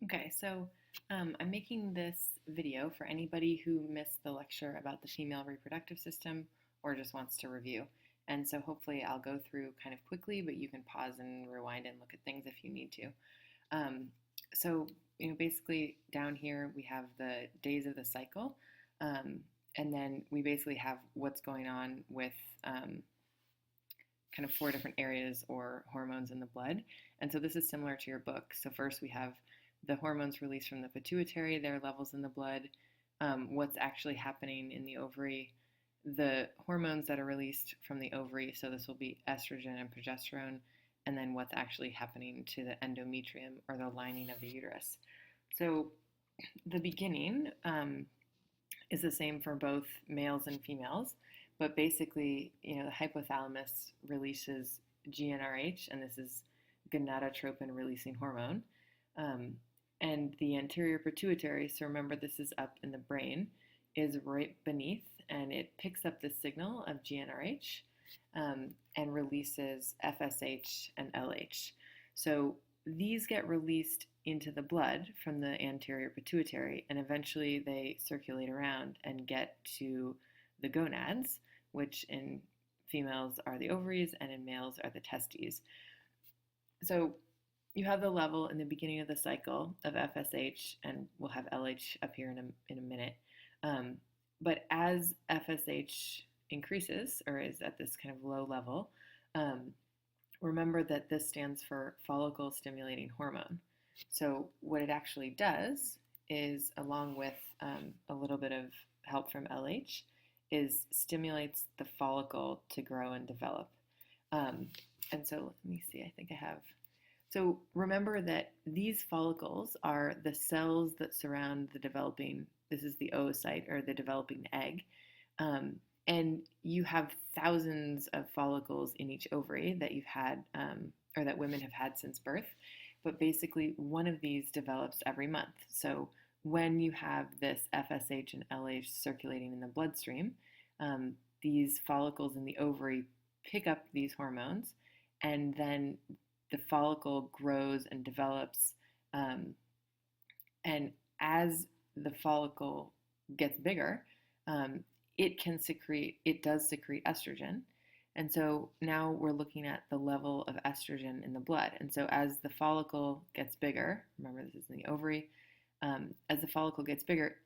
Okay, so I'm making this video for anybody who missed the lecture about the female reproductive system or just wants to review. And so hopefully I'll go through kind of quickly, but you can pause and rewind and look at things if you need to. Um, basically down here we have the days of the cycle, um, and then we basically have what's going on with kind of four different areas or hormones in the blood. And so this is similar to your book. So first we have the hormones released from the pituitary, their levels in the blood, what's actually happening in the ovary, the hormones that are released from the ovary, so this will be estrogen and progesterone, and then what's actually happening to the endometrium or the lining of the uterus. So the beginning is the same for both males and females, but basically, the hypothalamus releases GnRH, and this is gonadotropin releasing hormone. And the anterior pituitary, so remember this is up in the brain, is right beneath, and it picks up the signal of GnRH and releases FSH and LH. So these get released into the blood from the anterior pituitary, and eventually they circulate around and get to the gonads, which in females are the ovaries and in males are the testes. So you have the level in the beginning of the cycle of FSH, and we'll have LH up here in a minute. But as FSH increases or is at this kind of low level, remember that this stands for follicle stimulating hormone. So what it actually does is, along with a little bit of help from LH, is stimulates the follicle to grow and develop. And so let me see, I think I have. So remember that these follicles are the cells that surround the developing, this is the oocyte or the developing egg. And you have thousands of follicles in each ovary that you've had, or that women have had since birth. But basically, one of these develops every month. So when you have this FSH and LH circulating in the bloodstream, these follicles in the ovary pick up these hormones, and then the follicle grows and develops. And as the follicle gets bigger, it does secrete estrogen. And so now we're looking at the level of estrogen in the blood. And so as the follicle gets bigger, remember this is in the ovary, as the follicle gets bigger,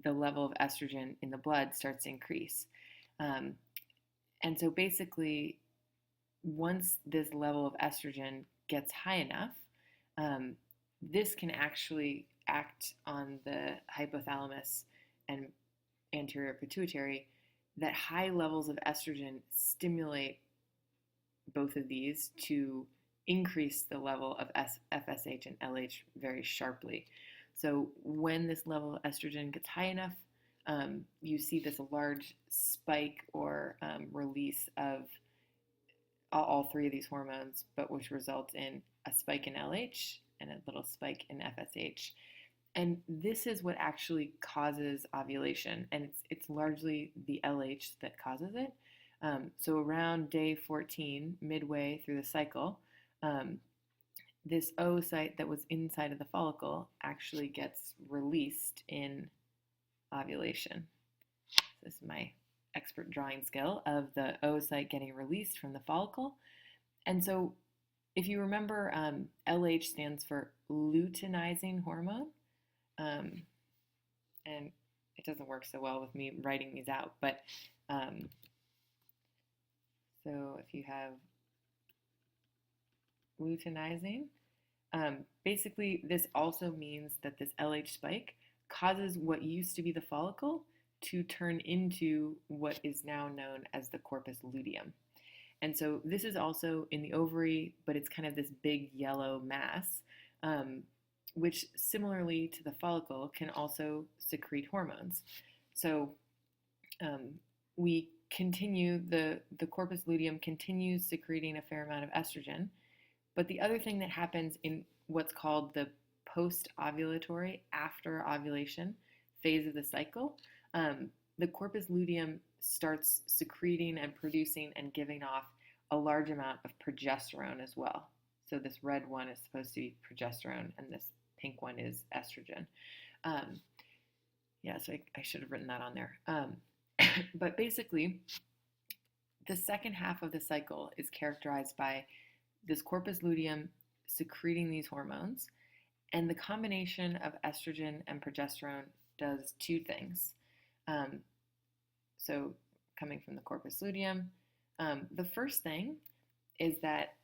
the level of estrogen in the blood starts to increase. And so basically, once this level of estrogen gets high enough, this can actually act on the hypothalamus and anterior pituitary, that high levels of estrogen stimulate both of these to increase the level of FSH and LH very sharply. So when this level of estrogen gets high enough, you see this large spike or release of all three of these hormones, but which results in a spike in LH and a little spike in FSH. And this is what actually causes ovulation, and it's largely the LH that causes it. So around day 14, midway through the cycle, this oocyte that was inside of the follicle actually gets released in ovulation. This is my expert drawing skill of the oocyte getting released from the follicle. And so if you remember, LH stands for luteinizing hormone. And it doesn't work so well with me writing these out, but so if you have luteinizing, basically this also means that this LH spike causes what used to be the follicle to turn into what is now known as the corpus luteum. And so this is also in the ovary, but it's kind of this big yellow mass, which similarly to the follicle can also secrete hormones. So we continue, the corpus luteum continues secreting a fair amount of estrogen, but the other thing that happens in what's called the post-ovulatory, after ovulation phase of the cycle, the corpus luteum starts secreting and producing and giving off a large amount of progesterone as well. So this red one is supposed to be progesterone, and this pink one is estrogen. Yeah, so I should have written that on there. But basically, the second half of the cycle is characterized by this corpus luteum secreting these hormones, and the combination of estrogen and progesterone does two things. So coming from the corpus luteum, the first thing is that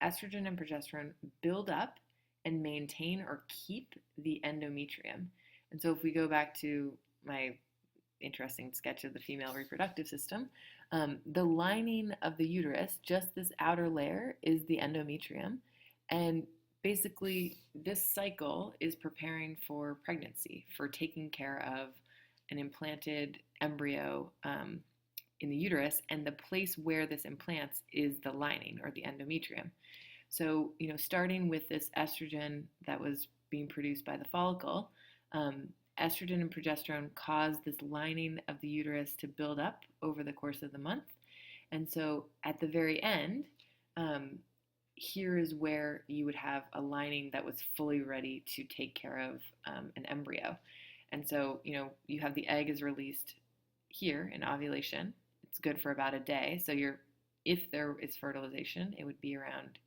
estrogen and progesterone build up and maintain or keep the endometrium. And so if we go back to my interesting sketch of the female reproductive system, the lining of the uterus, just this outer layer, is the endometrium. And basically, this cycle is preparing for pregnancy, for taking care of an implanted embryo in the uterus, and the place where this implants is the lining or the endometrium. So, starting with this estrogen that was being produced by the follicle, estrogen and progesterone cause this lining of the uterus to build up over the course of the month. And so at the very end, here is where you would have a lining that was fully ready to take care of an embryo. And so, you have the egg is released here in ovulation. It's good for about a day. So if there is fertilization, it would be around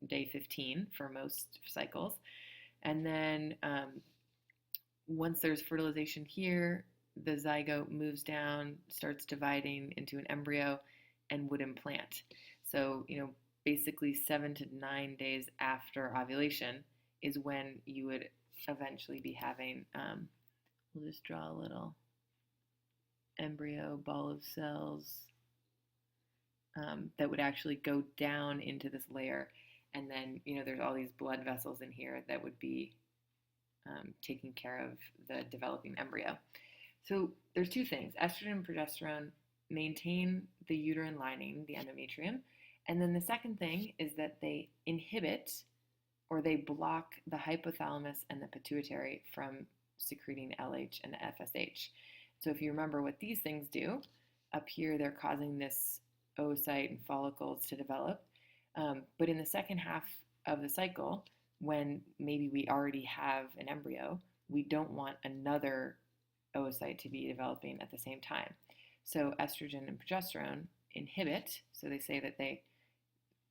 day 15 for most cycles. And then once there's fertilization here, the zygote moves down, starts dividing into an embryo, and would implant. So, basically 7 to 9 days after ovulation is when you would eventually be having, we'll just draw a little embryo ball of cells that would actually go down into this layer. And then, there's all these blood vessels in here that would be taking care of the developing embryo. So there's two things. Estrogen and progesterone maintain the uterine lining, the endometrium. And then the second thing is that they inhibit or they block the hypothalamus and the pituitary from secreting LH and FSH. So if you remember what these things do, up here they're causing this oocyte and follicles to develop. But in the second half of the cycle, when maybe we already have an embryo, we don't want another oocyte to be developing at the same time. So estrogen and progesterone inhibit, so they say that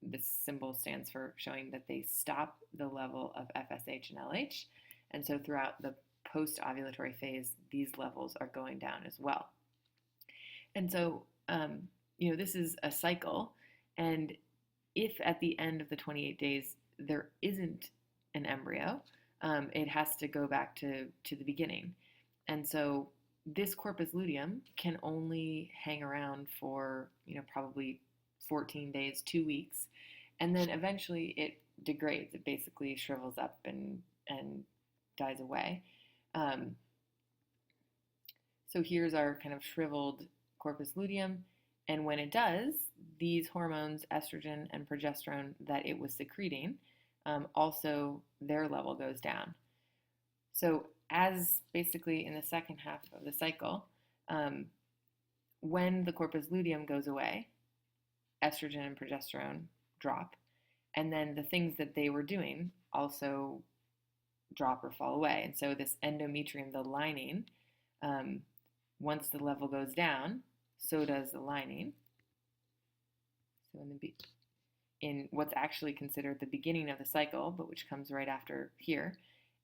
this symbol stands for showing that they stop the level of FSH and LH. And so throughout the post-ovulatory phase, these levels are going down as well. And so, this is a cycle. And if at the end of the 28 days there isn't an embryo, it has to go back to the beginning. And so this corpus luteum can only hang around for, probably 14 days, 2 weeks, and then eventually it degrades. It basically shrivels up and dies away. So here's our kind of shriveled corpus luteum, and when it does, these hormones, estrogen and progesterone that it was secreting, also their level goes down. So as basically in the second half of the cycle, when the corpus luteum goes away, estrogen and progesterone drop, and then the things that they were doing also drop or fall away. And so this endometrium, the lining, once the level goes down, so does the lining. So in what's actually considered the beginning of the cycle, but which comes right after here,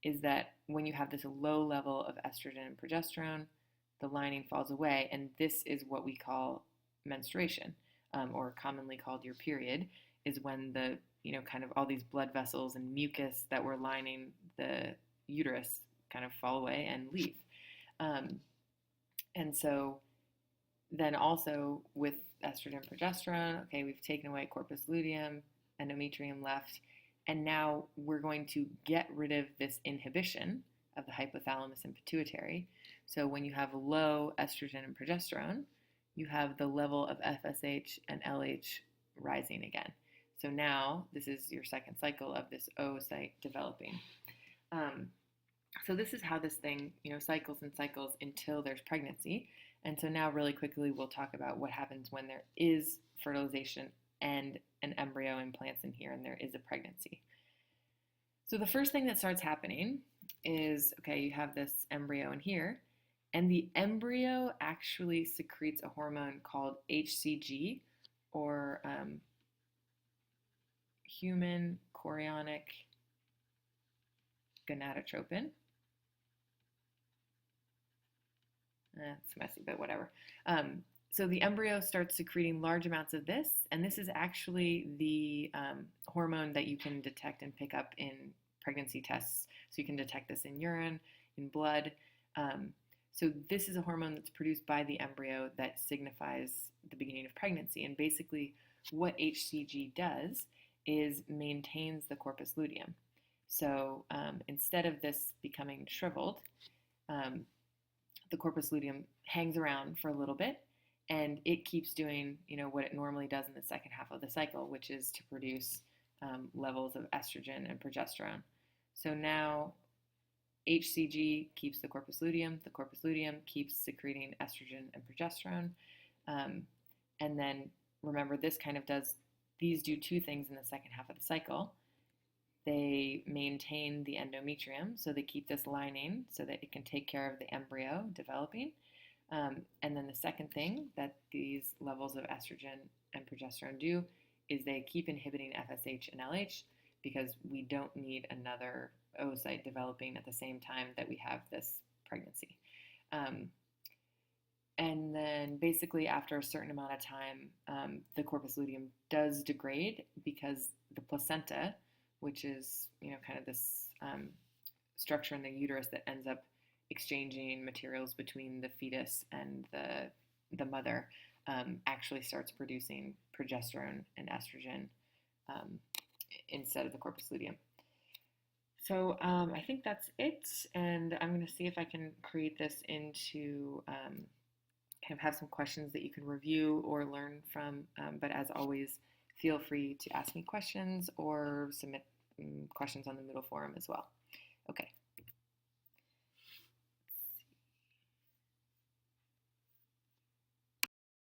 is that when you have this low level of estrogen and progesterone, the lining falls away, and this is what we call menstruation, or commonly called your period, is when the, kind of all these blood vessels and mucus that were lining the uterus kind of fall away and leave. And so then also with estrogen and progesterone, okay, we've taken away corpus luteum, endometrium left, and now we're going to get rid of this inhibition of the hypothalamus and pituitary. So when you have low estrogen and progesterone, you have the level of FSH and LH rising again. So now this is your second cycle of this oocyte developing. So this is how this thing, cycles and cycles until there's pregnancy. And so now really quickly we'll talk about what happens when there is fertilization and an embryo implants in here and there is a pregnancy. So the first thing that starts happening is, okay, you have this embryo in here, and the embryo actually secretes a hormone called HCG, or human chorionic gonadotropin. It's messy, but whatever. So the embryo starts secreting large amounts of this, and this is actually the hormone that you can detect and pick up in pregnancy tests. So you can detect this in urine, in blood. So this is a hormone that's produced by the embryo that signifies the beginning of pregnancy. And basically what HCG does is maintains the corpus luteum. So instead of this becoming shriveled, the corpus luteum hangs around for a little bit, and it keeps doing, what it normally does in the second half of the cycle, which is to produce levels of estrogen and progesterone. So now HCG keeps the corpus luteum keeps secreting estrogen and progesterone, and then remember, these do two things in the second half of the cycle. They maintain the endometrium, so they keep this lining so that it can take care of the embryo developing. And then the second thing that these levels of estrogen and progesterone do is they keep inhibiting FSH and LH, because we don't need another oocyte developing at the same time that we have this pregnancy. And then basically after a certain amount of time, the corpus luteum does degrade, because the placenta, which is, kind of this structure in the uterus that ends up exchanging materials between the fetus and the mother, actually starts producing progesterone and estrogen instead of the corpus luteum. So I think that's it, and I'm going to see if I can create this into kind of have some questions that you can review or learn from, but as always, feel free to ask me questions or submit questions on the Moodle forum as well. Okay.